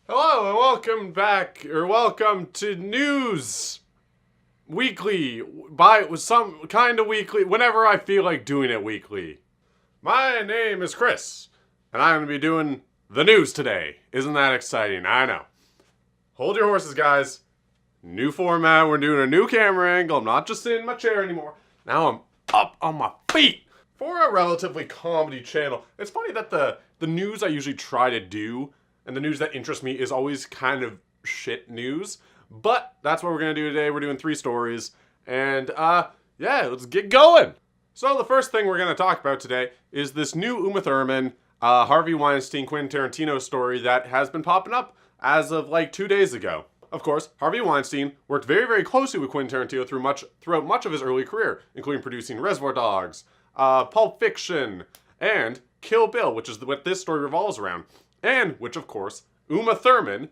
Hello and welcome back, or welcome to News Weekly, some kind of weekly, whenever I feel like doing it weekly. My name is Chris, and I'm going to be doing the news today. Isn't that exciting? I know. Hold your horses, guys. New format, we're doing a new camera angle. I'm not just sitting in my chair anymore. Now I'm up on my feet. For a relatively comedy channel, it's funny that the news I usually try to do and the news that interests me is always kind of shit news. But that's what we're going to do today. We're doing 3 stories. And, yeah, let's get going. So the first thing we're going to talk about today is this new Uma Thurman, Harvey Weinstein, Quentin Tarantino story that has been popping up as of like 2 days ago. Of course, Harvey Weinstein worked very, very closely with Quentin Tarantino throughout much of his early career, including producing Reservoir Dogs, Pulp Fiction, and Kill Bill, which is what this story revolves around. And which, of course, Uma Thurman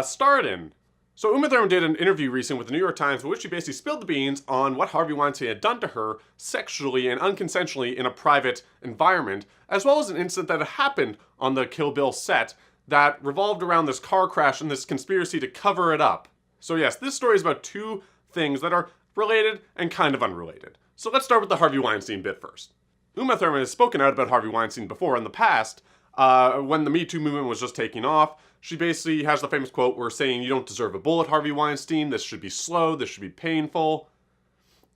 starred in. So Uma Thurman did an interview recently with the New York Times in which she basically spilled the beans on what Harvey Weinstein had done to her sexually and unconsensually in a private environment, as well as an incident that had happened on the Kill Bill set that revolved around this car crash and this conspiracy to cover it up. So yes, this story is about 2 things that are related and kind of unrelated. So let's start with the Harvey Weinstein bit first. Uma Thurman has spoken out about Harvey Weinstein before in the past. When the Me Too movement was just taking off, she basically has the famous quote where saying, "You don't deserve a bullet, Harvey Weinstein. This should be slow. This should be painful."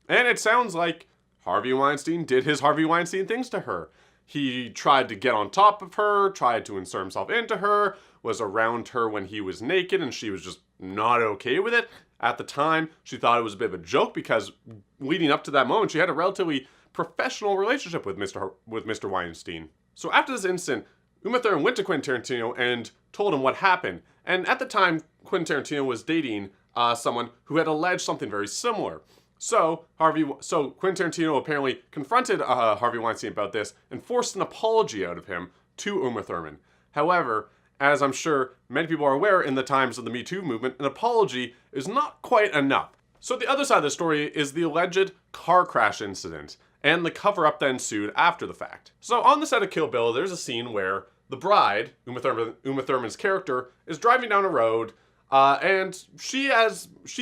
And it sounds like Harvey Weinstein did his Harvey Weinstein things to her. He tried to get on top of her, tried to insert himself into her, was around her when he was naked, and she was just not okay with it. At the time, she thought it was a bit of a joke because leading up to that moment, she had a relatively professional relationship with Mr. Weinstein. So after this incident, Uma Thurman went to Quentin Tarantino and told him what happened. And at the time, Quentin Tarantino was dating someone who had alleged something very similar. So Quentin Tarantino apparently confronted Harvey Weinstein about this and forced an apology out of him to Uma Thurman. However, as I'm sure many people are aware in the times of the Me Too movement, an apology is not quite enough. So the other side of the story is the alleged car crash incident and the cover-up that ensued after the fact. So on the set of Kill Bill, there's a scene where the bride, Uma Thurman's character, is driving down a road, and she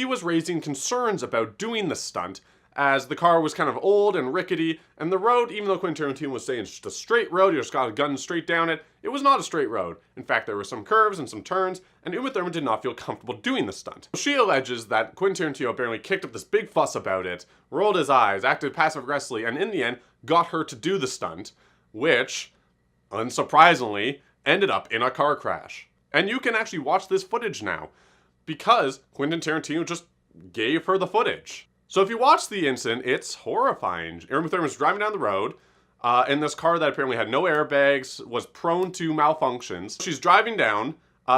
was raising concerns about doing the stunt, as the car was kind of old and rickety, and the road, even though Quentin Tarantino was saying it's just a straight road, you just got a gun straight down it, it was not a straight road. In fact, there were some curves and some turns, and Uma Thurman did not feel comfortable doing the stunt. She alleges that Quentin Tarantino apparently kicked up this big fuss about it, rolled his eyes, acted passive-aggressively, and in the end, got her to do the stunt, which, unsurprisingly, ended up in a car crash. And you can actually watch this footage now, because Quentin Tarantino just gave her the footage. So if you watch the incident, it's horrifying. Uma Thurman's driving down the road in this car that apparently had no airbags, was prone to malfunctions. She's driving down,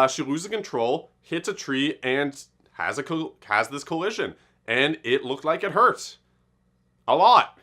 she loses control, hits a tree, and has this collision. And it looked like it hurt. A lot.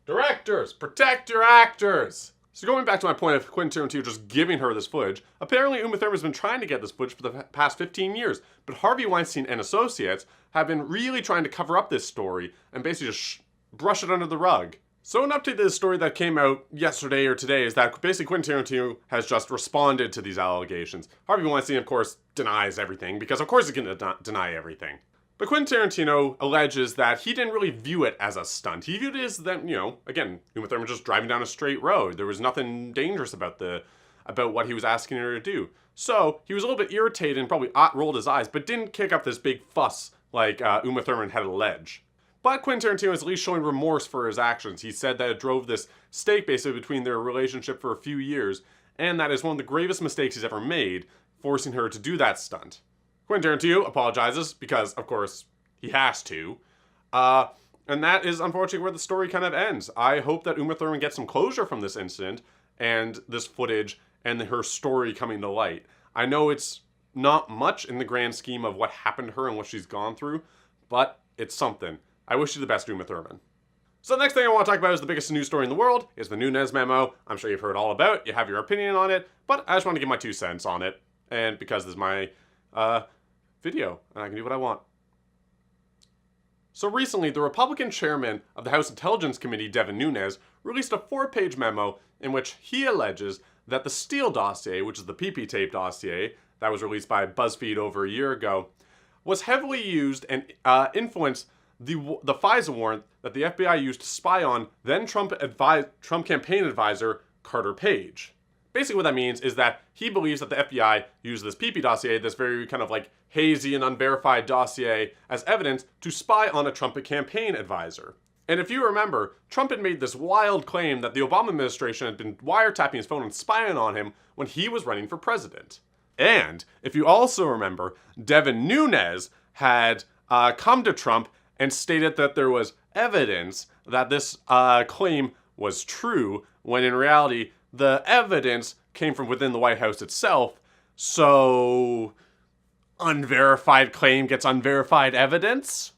Directors, protect your actors! So going back to my point of Quentin Tarantino just giving her this footage, apparently Uma Thurman has been trying to get this footage for the past 15 years, but Harvey Weinstein and associates have been really trying to cover up this story and basically just brush it under the rug. So an update to this story that came out yesterday or today is that basically Quentin Tarantino has just responded to these allegations. Harvey Weinstein, of course, denies everything, because of course he can deny everything. But Quentin Tarantino alleges that he didn't really view it as a stunt. He viewed it as that, again, Uma Thurman just driving down a straight road. There was nothing dangerous about what he was asking her to do. So he was a little bit irritated and probably rolled his eyes, but didn't kick up this big fuss like Uma Thurman had alleged. But Quentin Tarantino is at least showing remorse for his actions. He said that it drove this stake basically between their relationship for a few years, and that is one of the gravest mistakes he's ever made, forcing her to do that stunt. Quentin Tarantino apologizes because, of course, he has to. And that is unfortunately where the story kind of ends. I hope that Uma Thurman gets some closure from this incident and this footage and her story coming to light. I know it's not much in the grand scheme of what happened to her and what she's gone through, but it's something. I wish you the best, Uma Thurman. So the next thing I want to talk about is the biggest news story in the world, is the Nunes memo. I'm sure you've heard all about it, you have your opinion on it, but I just want to give my 2 cents on it. And because this is my video, and I can do what I want. So recently, the Republican chairman of the House Intelligence Committee, Devin Nunes, released a 4-page memo in which he alleges that the Steele dossier, which is the PP tape dossier, that was released by BuzzFeed over a year ago, was heavily used and influenced the FISA warrant that the FBI used to spy on then Trump campaign advisor Carter Page. Basically what that means is that he believes that the FBI used this PP dossier, this very kind of like hazy and unverified dossier, as evidence to spy on a Trump campaign advisor. And if you remember, Trump had made this wild claim that the Obama administration had been wiretapping his phone and spying on him when he was running for president. And if you also remember, Devin Nunes had come to Trump and stated that there was evidence that this claim was true, when in reality, the evidence came from within the White House itself. So, unverified claim gets unverified evidence?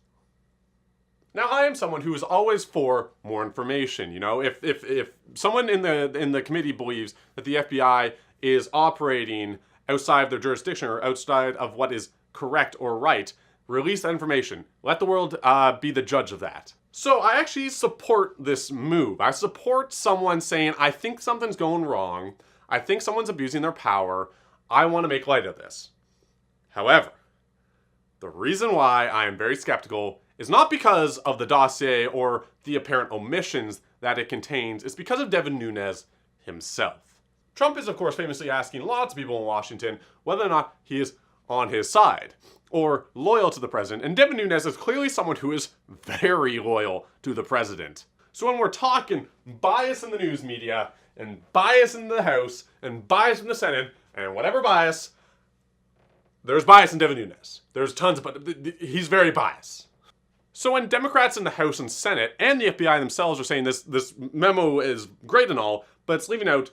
Now, I am someone who is always for more information. You know, if someone in the committee believes that the FBI is operating outside of their jurisdiction or outside of what is correct or right, release that information. Let the world be the judge of that. So I actually support this move. I support someone saying, I think something's going wrong. I think someone's abusing their power. I want to make light of this. However, the reason why I am very skeptical is not because of the dossier or the apparent omissions that it contains. It's because of Devin Nunes himself. Trump is, of course, famously asking lots of people in Washington whether or not he is on his side or loyal to the president. And Devin Nunes is clearly someone who is very loyal to the president. So when we're talking bias in the news media and bias in the House and bias in the Senate and whatever bias, there's bias in Devin Nunes. There's tons of, but he's very biased. So when Democrats in the House and Senate and the FBI themselves are saying this memo is great and all, but it's leaving out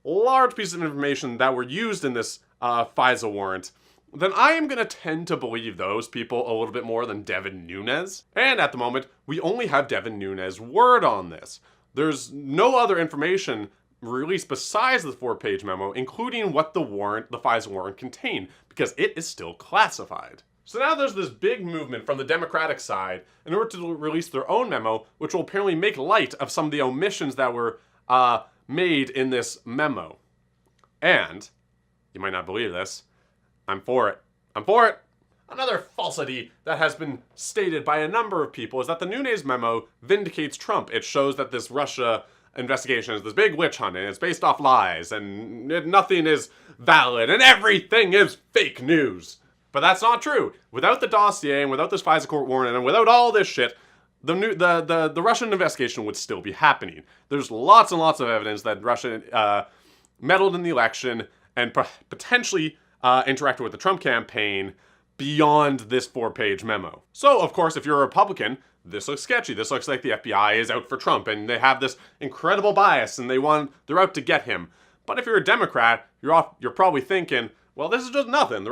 large pieces of information that were used in this FISA warrant, then I am going to tend to believe those people a little bit more than Devin Nunes. And at the moment, we only have Devin Nunes' word on this. There's no other information released besides the 4-page memo, including what the FISA warrant contained, because it is still classified. So now there's this big movement from the Democratic side in order to release their own memo, which will apparently make light of some of the omissions that were made in this memo. And, you might not believe this, I'm for it. I'm for it. Another falsity that has been stated by a number of people is that the Nunes memo vindicates Trump. It shows that this Russia investigation is this big witch hunt and it's based off lies and nothing is valid and everything is fake news. But that's not true. Without the dossier and without this FISA court warrant and without all this shit, the Russian investigation would still be happening. There's lots and lots of evidence that Russia meddled in the election and potentially interacted with the Trump campaign beyond this 4-page memo. So, of course, if you're a Republican, this looks sketchy. This looks like the FBI is out for Trump and they have this incredible bias and they're out to get him. But if you're a Democrat, you're probably thinking, well, this is just nothing. The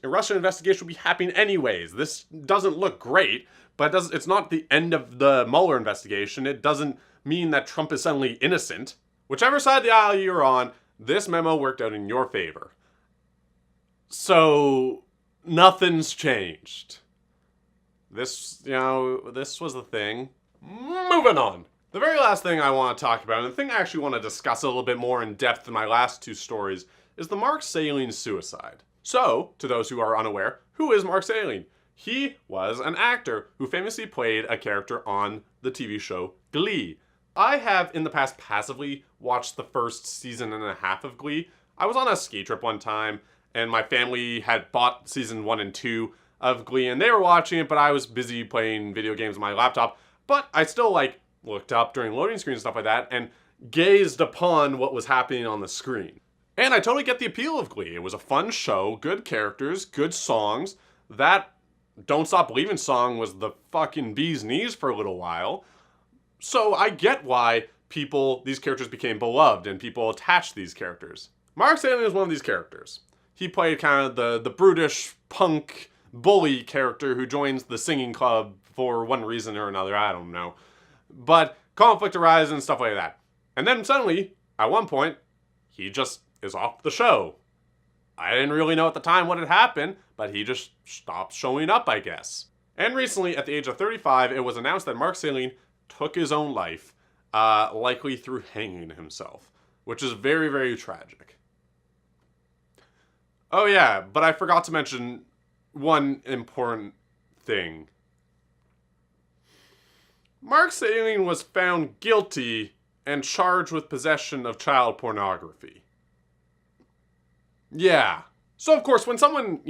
Russian investigation will be happening anyways. This doesn't look great, but it's not the end of the Mueller investigation. It doesn't mean that Trump is suddenly innocent. Whichever side of the aisle you're on, this memo worked out in your favor. So, nothing's changed. This was the thing. Moving on. The very last thing I want to talk about, and the thing I actually want to discuss a little bit more in depth than my last two stories, is the Mark Salling suicide. So, to those who are unaware, who is Mark Salling? He was an actor who famously played a character on the TV show Glee. I have in the past passively watched the first season and a half of Glee. I was on a ski trip one time, and my family had bought season 1 and 2 of Glee, and they were watching it, but I was busy playing video games on my laptop. But I still, looked up during loading screens and stuff like that, and gazed upon what was happening on the screen. And I totally get the appeal of Glee. It was a fun show, good characters, good songs. That Don't Stop Believin' song was the fucking bee's knees for a little while. So I get why these characters became beloved and people attached to these characters. Mark Salling is one of these characters. He played kind of the brutish punk bully character who joins the singing club for one reason or another, I don't know. But conflict arises and stuff like that. And then suddenly, at one point, he just is off the show. I didn't really know at the time what had happened, but he just stopped showing up, I guess. And recently, at the age of 35, it was announced that Mark Salling took his own life, likely through hanging himself, which is very, very tragic. Oh yeah, but I forgot to mention one important thing. Mark Salling was found guilty and charged with possession of child pornography. Yeah. So of course, when someone,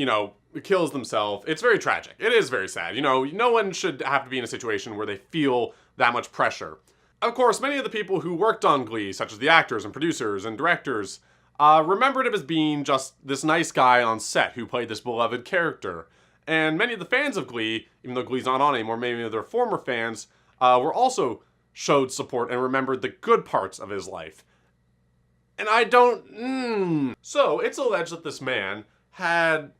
kills themselves, it's very tragic. It is very sad. No one should have to be in a situation where they feel that much pressure. Of course, many of the people who worked on Glee, such as the actors and producers and directors, remembered him as being just this nice guy on set who played this beloved character. And many of the fans of Glee, even though Glee's not on anymore, many of their former fans, were also showed support and remembered the good parts of his life. And I don't... So, it's alleged that this man had,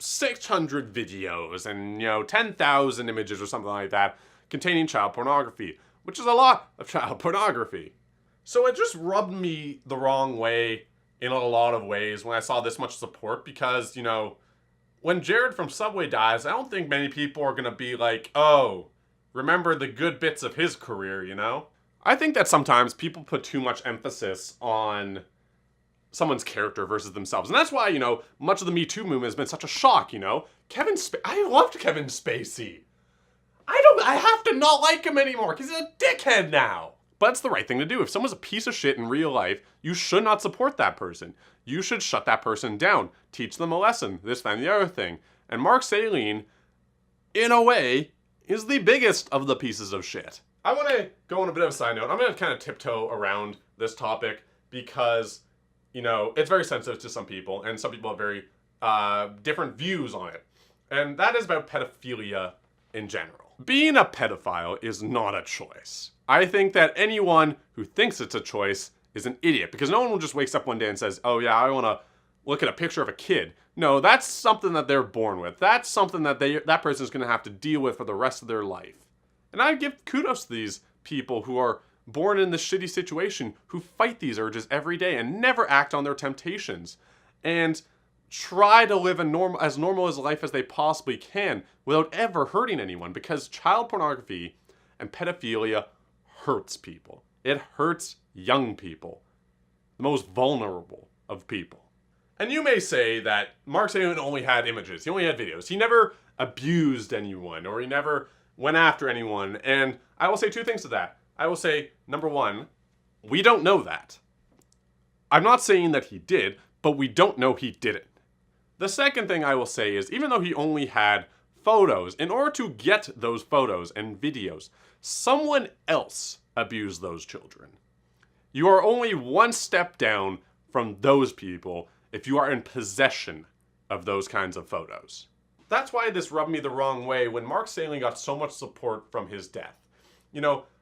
600 videos and, 10,000 images or something like that containing child pornography, which is a lot of child pornography. So it just rubbed me the wrong way in a lot of ways when I saw this much support because, when Jared from Subway dies, I don't think many people are going to be like, oh, remember the good bits of his career, I think that sometimes people put too much emphasis on someone's character versus themselves. And that's why, much of the Me Too movement has been such a shock, I loved Kevin Spacey. I have to not like him anymore because he's a dickhead now. But it's the right thing to do. If someone's a piece of shit in real life, you should not support that person. You should shut that person down. Teach them a lesson. This, that, and the other thing. And Mark Salling, in a way, is the biggest of the pieces of shit. I want to go on a bit of a side note. I'm going to kind of tiptoe around this topic because, it's very sensitive to some people, and some people have very different views on it. And that is about pedophilia in general. Being a pedophile is not a choice. I think that anyone who thinks it's a choice is an idiot, because no one will just wakes up one day and says, oh yeah, I want to look at a picture of a kid. No, that's something that they're born with. That's something that that person is going to have to deal with for the rest of their life. And I give kudos to these people who are born in this shitty situation, who fight these urges every day and never act on their temptations, and try to live as normal as life as they possibly can without ever hurting anyone, because child pornography and pedophilia hurts people. It hurts young people, the most vulnerable of people. And you may say that Mark Salling only had images, he only had videos. He never abused anyone, or he never went after anyone. And I will say two things to that. I will say, number one, we don't know that. I'm not saying that he did, but we don't know he didn't. The second thing I will say is, even though he only had photos, in order to get those photos and videos, someone else abused those children. You are only one step down from those people if you are in possession of those kinds of photos. That's why this rubbed me the wrong way when Mark Salling got so much support from his death.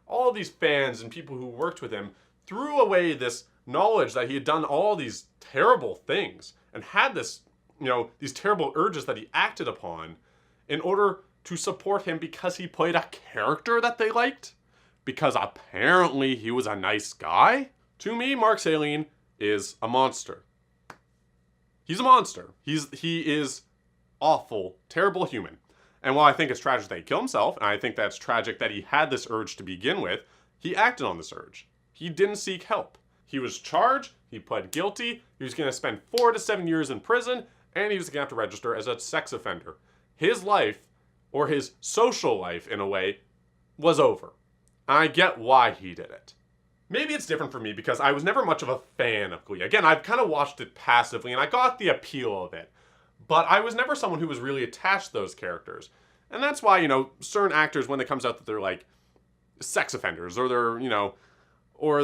All of these fans and people who worked with him threw away this knowledge that he had done all these terrible things and had this, these terrible urges that he acted upon in order to support him because he played a character that they liked, because apparently he was a nice guy. To me, Mark Salling is a monster. He's a monster. He is awful, terrible human. And while I think it's tragic that he killed himself, and I think that's tragic that he had this urge to begin with, he acted on this urge. He didn't seek help. He was charged, he pled guilty, he was going to spend 4 to 7 years in prison, and he was going to have to register as a sex offender. His life, or his social life in a way, was over. I get why he did it. Maybe it's different for me because I was never much of a fan of Glee. Again, I've kind of watched it passively and I got the appeal of it. But I was never someone who was really attached to those characters. And that's why, certain actors, when it comes out that they're like sex offenders or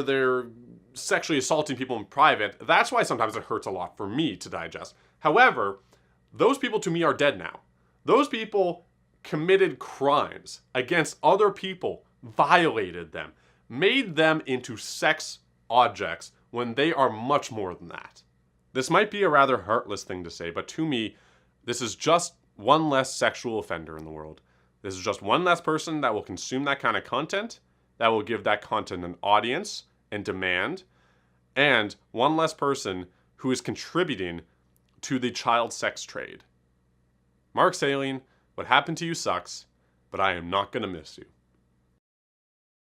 they're sexually assaulting people in private, that's why sometimes it hurts a lot for me to digest. However, those people to me are dead now. Those people committed crimes against other people, violated them, made them into sex objects when they are much more than that. This might be a rather heartless thing to say, but to me, this is just one less sexual offender in the world. This is just one less person that will consume that kind of content, that will give that content an audience and demand, and one less person who is contributing to the child sex trade. Mark Salling, what happened to you sucks, but I am not going to miss you.